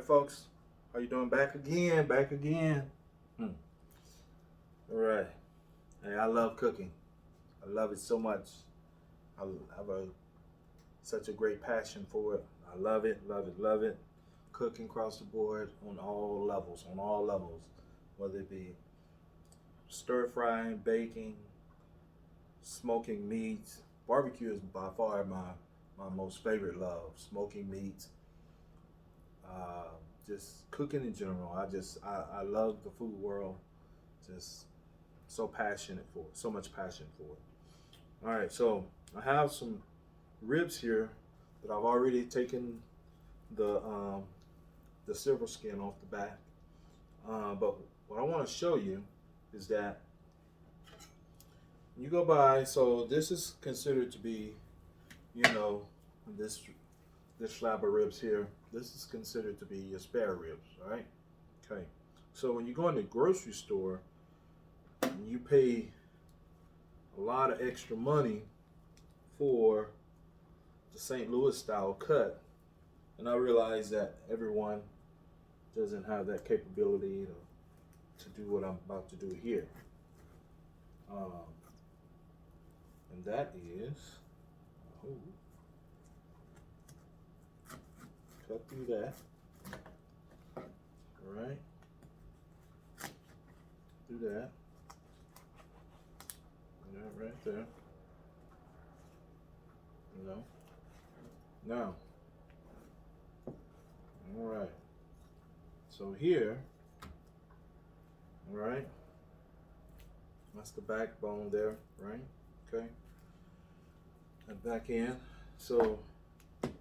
right, folks. How you doing? Back again. Back again. Hmm. All right. Hey, I love cooking. I love it so much. I have such a great passion for it. I love it. Love it. Love it. Cooking across the board on all levels. On all levels, whether it be stir frying, baking, smoking meats. Barbecue is by far my most favorite love. Smoking meats, uh, just cooking in general. I love the food world. Just so passionate for it. So much passion for it. All right, so I have some ribs here that I've already taken the um, the silver skin off the back. But what I want to show you is that you go by. So this is considered to be, you know, this this slab of ribs here. This is considered to be your spare ribs, right? Okay. So when you go in the grocery store, you pay a lot of extra money for the St. Louis style cut, and I realize that everyone doesn't have that capability to do what I'm about to do here. Um, and that is, oh, cut through that, all right, do that, right there, you know. Now, all right, so here, all right, that's the backbone there, right? Okay, and back in. So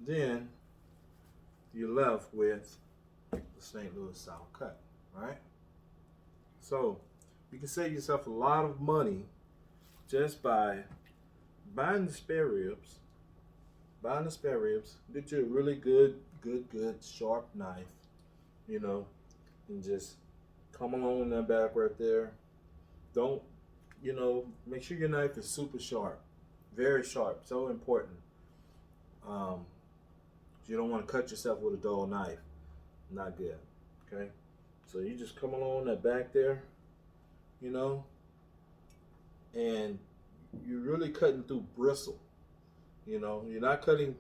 then you're left with the St. Louis style cut, right? So you can save yourself a lot of money just by buying the spare ribs, get you a really good sharp knife, you know, and just come along that back right there. Don't, make sure your knife is super sharp, very sharp, so important. Um, you don't want to cut yourself with a dull knife, not good. Okay, so you just come along that back there, you know, and you're really cutting through bristle. You're not cutting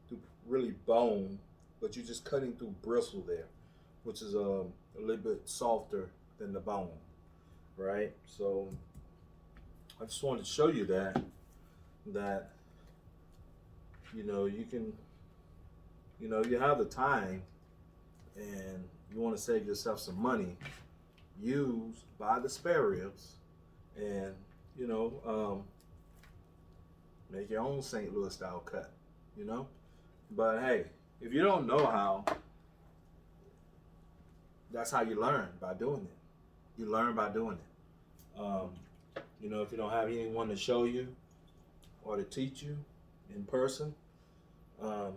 through really bone, but you're just cutting through bristle there, which is a little bit softer than the bone, right? So I just wanted to show you that you can, you have the time and you want to save yourself some money. Buy the spare ribs and you know um, make your own St. Louis style cut, you know. But hey, if you don't know how, that's how you learn, by doing it. You learn by doing it. If you don't have anyone to show you or to teach you in person, um,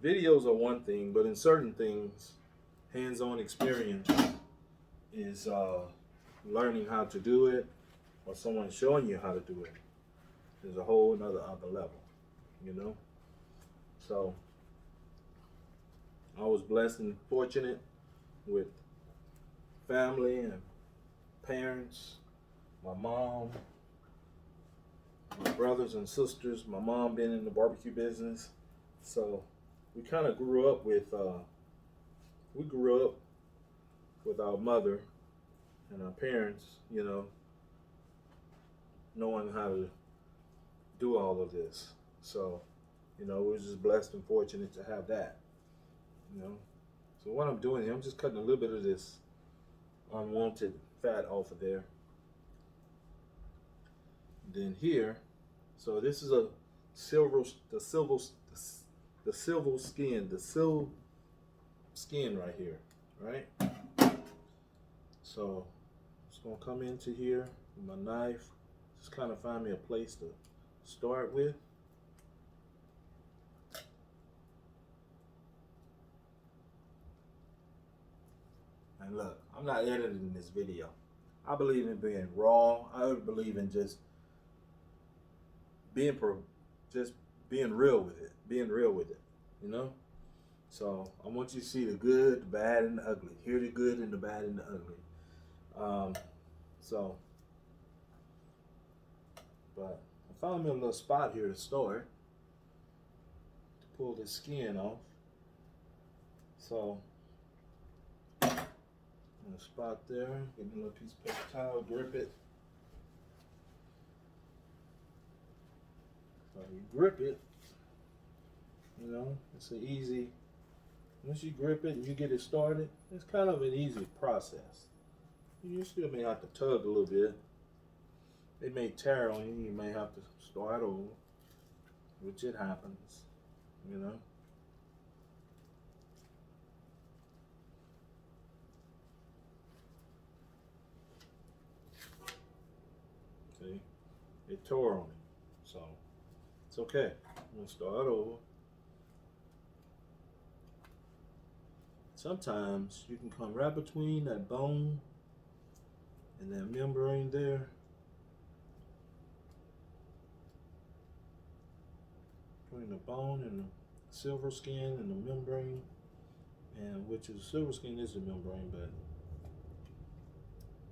videos are one thing, but in certain things, hands-on experience is learning how to do it, or someone showing you how to do it is a whole another other level, you know. So I was blessed and fortunate with family and parents, my mom, my brothers and sisters. My mom been in the barbecue business, so we kind of grew up with our mother and our parents, knowing how to do all of this. So, we're just blessed and fortunate to have that, you know. So what I'm doing here, I'm just cutting a little bit of this unwanted fat off of there. Then here, so this is a silver, the silver, the silver skin, the silver skin right here, right? So just gonna come into here with my knife, just kind of find me a place to start with. And look, I'm not editing this video. I believe in being raw. I believe in being pro, just being real with it, you know. So I want you to see the good, the bad, and the ugly. Hear the good and the bad and the ugly. Um, so, but I found me a little spot here to store it, to pull the skin off. So, in a spot there, get me a little piece of paper towel, grip it. So you grip it, you know, it's an easy, once you grip it and you get it started, it's kind of an easy process. You still may have to tug a little bit. It may tear on you, you may have to start over, which it happens, you know. See, it tore on me, so it's okay. I'm gonna start over. Sometimes you can come right between that bone and that membrane there. Between the bone and the silver skin and the membrane, and which is silver skin is the membrane, but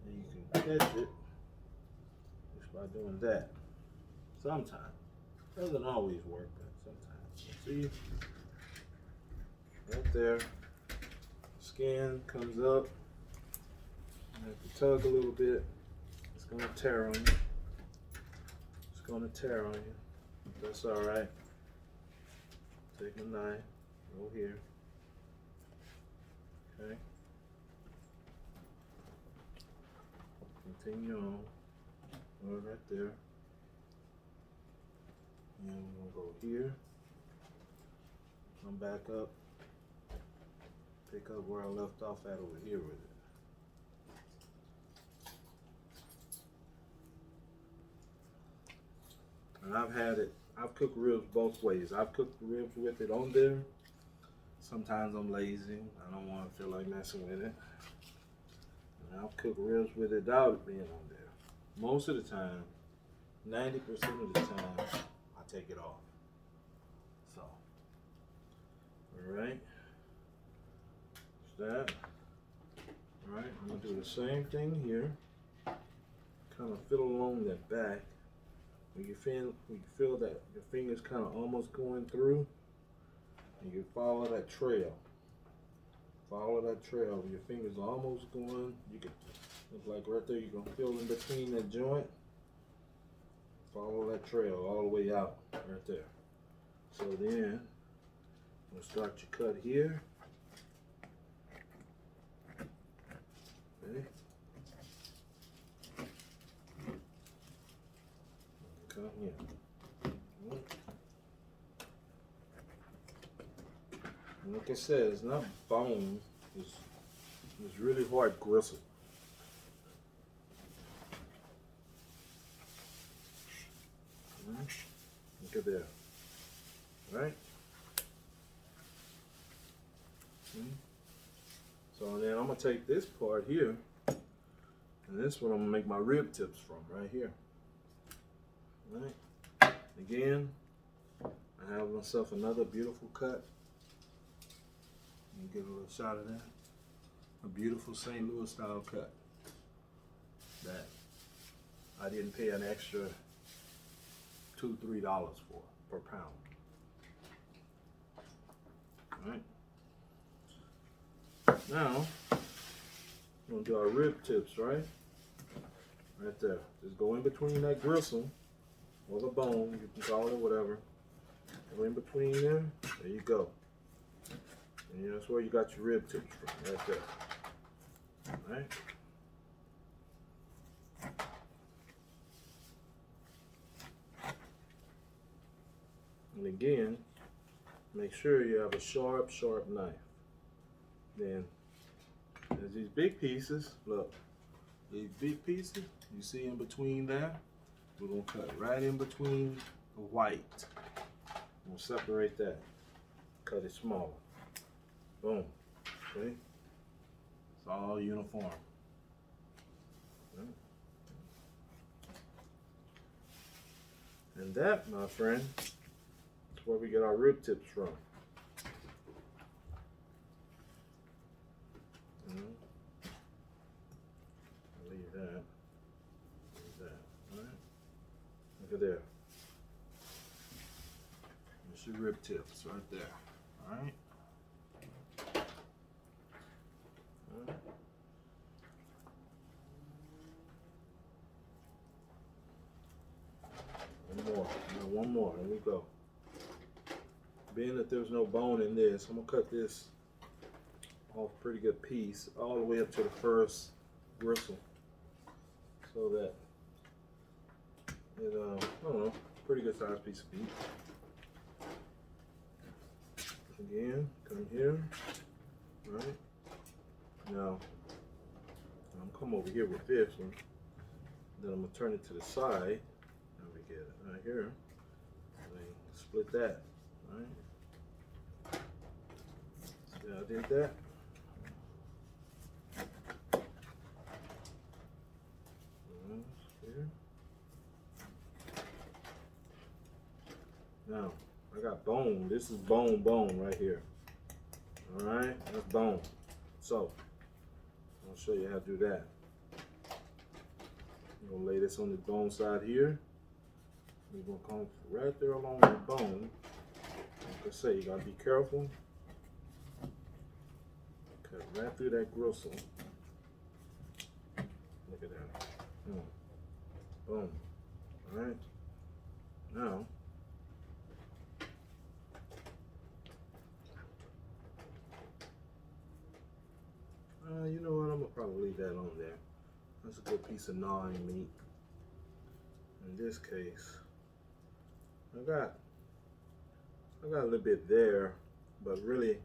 you can catch it just by doing that. Sometimes. Doesn't always work, but sometimes. See? Right there. Skin comes up. You have to tug a little bit. It's gonna tear on you. It's gonna tear on you. That's alright. Take my knife. Go here. Okay. Continue on. Go right there. And we'll go here. Come back up. Pick up where I left off at over here with it. And I've cooked ribs both ways. I've cooked ribs with it on there. Sometimes I'm lazy. I don't want to feel like messing with it. And I've cooked ribs with it without it being on there. Most of the time, 90% of the time, I take it off. So, alright. That. Alright, I'm going to do the same thing here. Kind of fiddle along that back. When you feel that your finger's kind of almost going through, and you follow that trail. Follow that trail. Your finger's almost going. You can look like right there. You're gonna feel in between that joint. Follow that trail all the way out right there. So then we'll start your cut here. Okay. Cut here. Like I said, it's not bone. It's really hard gristle. Look at there. Right? So then I'm gonna take this part here, and this one I'm gonna make my rib tips from right here. Right? Again, I have myself another beautiful cut. You get a little shot of that. A beautiful St. Louis style cut that I didn't pay an extra $2-3 for per pound. All right. Now we're gonna do our rib tips, right? Right there. Just go in between that gristle or the bone, you can call it whatever. Go in between there. There you go. And that's where you got your rib tips from, right there. All right. And again, make sure you have a sharp knife. Then, there's these big pieces. Look, these big pieces you see in between there. We're gonna cut right in between the white. We'll separate that. Cut it smaller. Boom. Okay. It's all uniform. Right. And that, my friend, is where we get our rib tips from. Leave that. Leave that. All right. Look at there. There's your rib tips right there. All right. All right. One more. Now one more. Here we go. Being that there's no bone in this, I'm gonna cut this off a pretty good piece all the way up to the first gristle, so that it I don't know, pretty good sized piece of beef. Again, come here, right? Now I'm come over here with this one. Then I'm gonna turn it to the side. There we get it right here. And then split that, right? See how I did that? Here. Now I got bone. This is bone right here. All right, that's bone. So I'll show you how to do that. I'm gonna lay this on the bone side here. We're gonna come right there along the bone. Like I say, you gotta be careful. Cut right through that gristle. Look at that. Boom. All right. Now, you know what? I'm gonna probably leave that on there. That's a good piece of gnawing meat. In this case, I got a little bit there, but really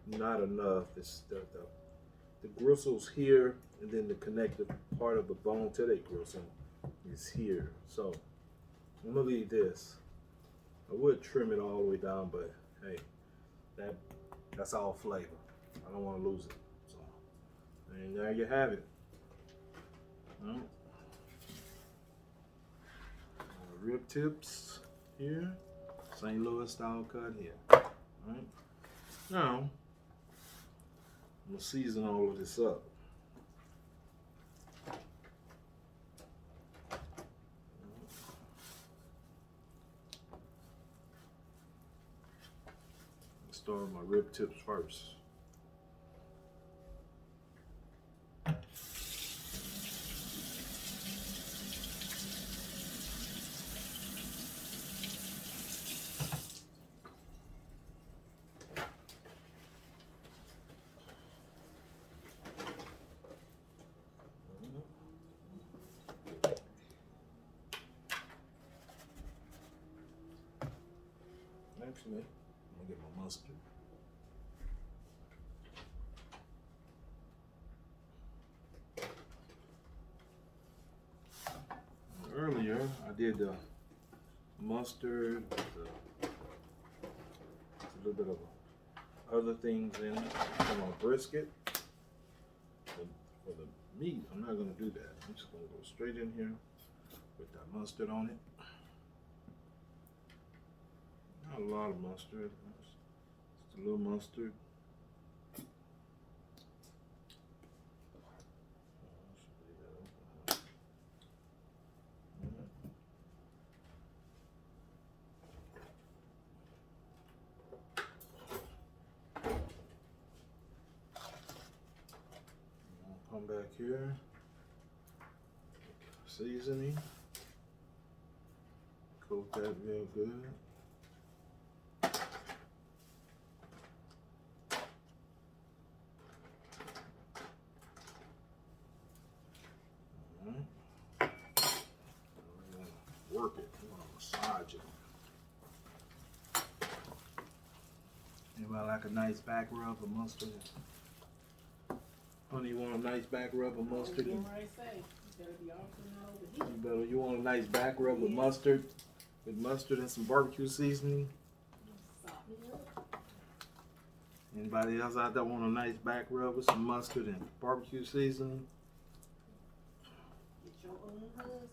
not enough. It's the gristle's here, and then the connective part of the bone to that gristle is here. So I'm gonna leave this. I would trim it all the way down, but hey, that's all flavor. I don't want to lose it. So, and there you have it. Rib tips here, St. Louis style cut here. All right. Now I'm gonna season all of this up. Start with my rib tips first. Actually, I'm gonna get my mustard. Earlier, I did the mustard, a little bit of other things in it for my brisket. For the meat, I'm not gonna do that. I'm just gonna go straight in here with that mustard on it. Not a lot of mustard, just a little mustard. Come back here, seasoning, coat that real good. Work it. You want to massage it. Anybody like a nice back rub of mustard? Honey, you want a nice back rub of mustard? You want a nice back rub with mustard and some barbecue seasoning? Anybody else out there want a nice back rub with some mustard and barbecue seasoning? Get your own husband.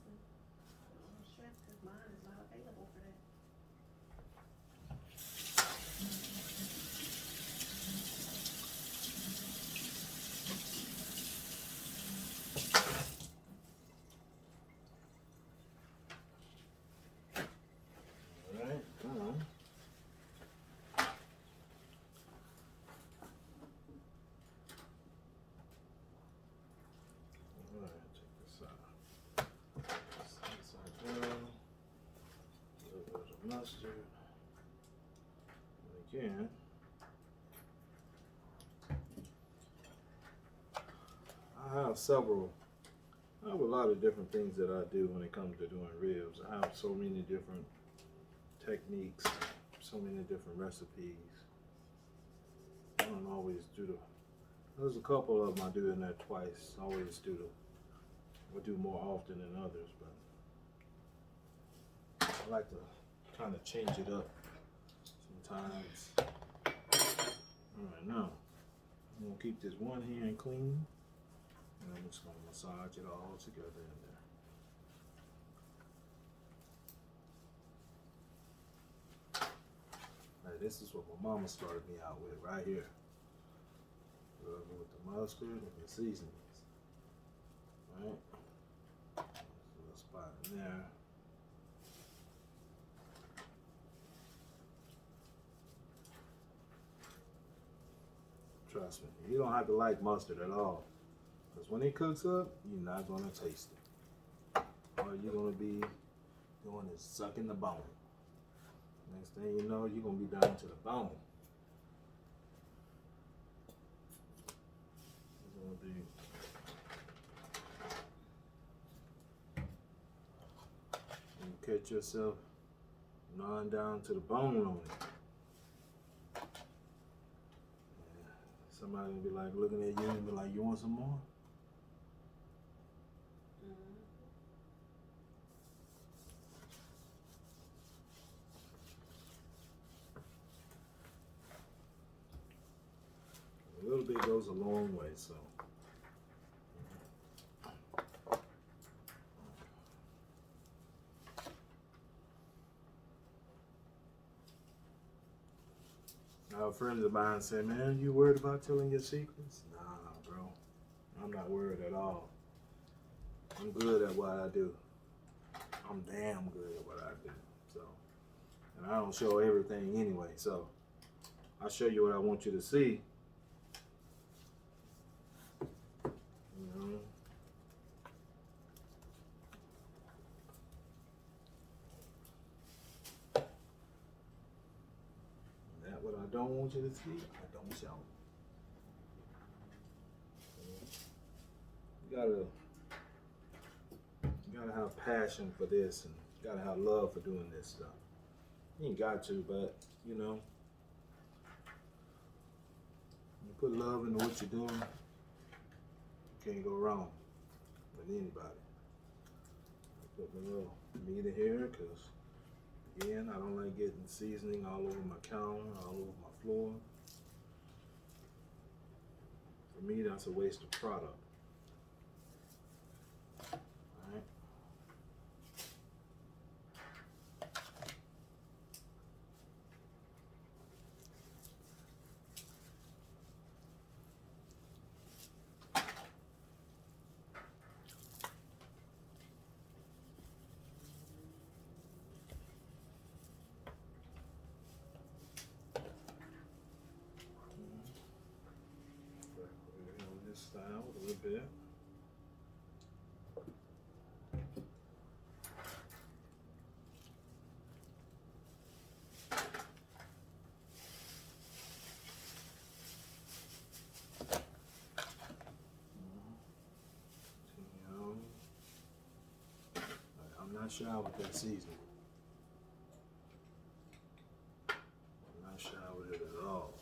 Chef, because mine is not available for that. mustard. And again, I have a lot of different things that I do when it comes to doing ribs. I have so many different techniques, so many different recipes. I don't always do there's a couple of them I do in there twice. I always do more often than others, but I like to kind of change it up sometimes. Alright, now I'm gonna keep this one hand clean, and I'm just gonna massage it all together in there. Now, this is what my mama started me out with right here. Rub it with the mustard and the seasonings. Right? Little spot in there. Trust me, you don't have to like mustard at all. Because when it cooks up, you're not going to taste it. All you're going to be doing is sucking the bone. Next thing you know, you're going to be down to the bone. You're going to be you catch yourself gnawing down to the bone on it. Somebody will be like looking at you and be like, you want some more? A little bit goes a long way, so. Now, friends of mine say, man, you worried about telling your secrets? Nah, bro. I'm not worried at all. I'm good at what I do. I'm damn good at what I do. So, and I don't show everything anyway, so I show you what I want you to see. You know? That what I don't want you to see, I don't show. You gotta have passion for this, and you gotta have love for doing this stuff. You ain't got to, but you know, you put love into what you're doing, you can't go wrong with anybody. I put my little meat in here because, again, I don't like getting seasoning all over my counter, all over my floor. For me, that's a waste of product. Alright. On this style a little bit. I'm not shy with that seasoning. I'm not shy with it at all.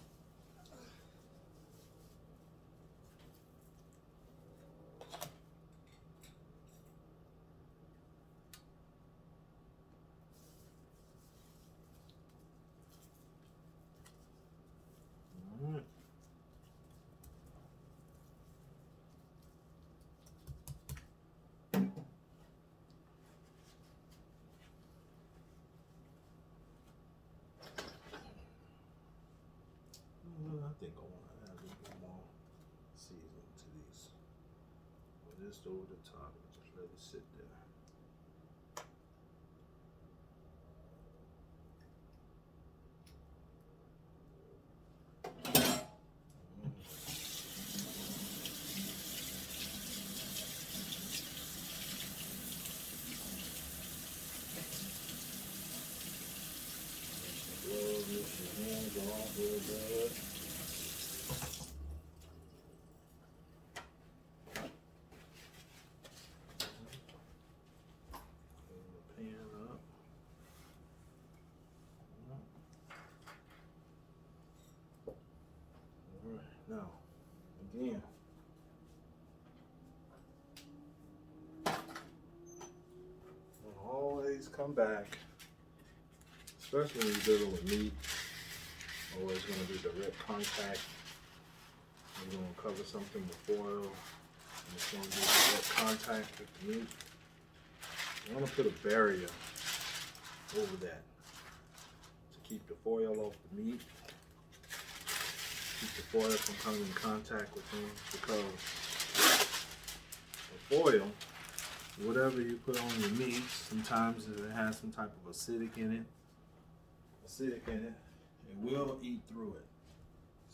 Alright. Well, I think I want to add a little bit more seasoning to these. Just over the top and just let it sit there. Your hands are all real good. Pan up. All right, now again. Always come back, especially when you're dealing with meat. Always going to be direct contact. You're going to cover something with foil, and it's going to be direct contact with the meat. You want to put a barrier over that to keep the foil off the meat, keep the foil from coming in contact with things, because the foil, whatever you put on your meat, sometimes it has some type of acidic in it, it will eat through it.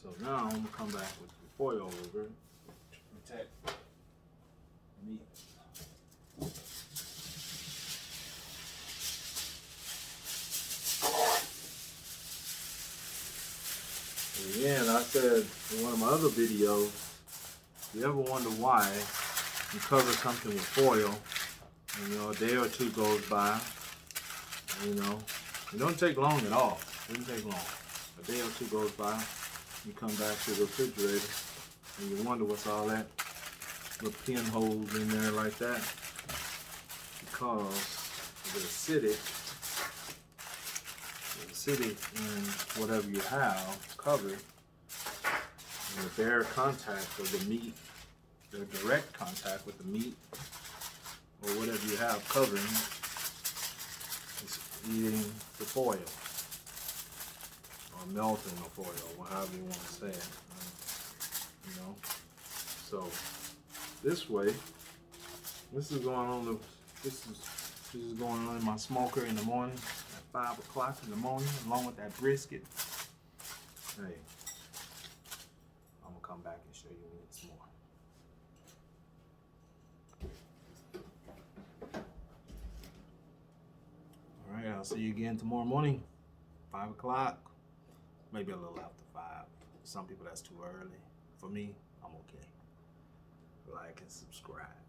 So now I'm gonna come back with the foil over it to protect meat. Again, I said in one of my other videos, if you ever wonder why you cover something with foil, and a day or two goes by, it don't take long at all. It doesn't take long. A day or two goes by, you come back to the refrigerator, and you wonder what's all that little pinholes in there like that, because the acidic in whatever you have covered, and the bare contact of the meat, the direct contact with the meat, or whatever you have covering, is eating the foil, or melting the foil, or however you want to say it. So this way, this is going on in my smoker in the morning at 5 o'clock in the morning, along with that brisket. Hey, I'm gonna come back and show you when it's more. All right, I'll see you again tomorrow morning, 5 o'clock, maybe a little after 5. Some people that's too early. For me, I'm okay. Like and subscribe.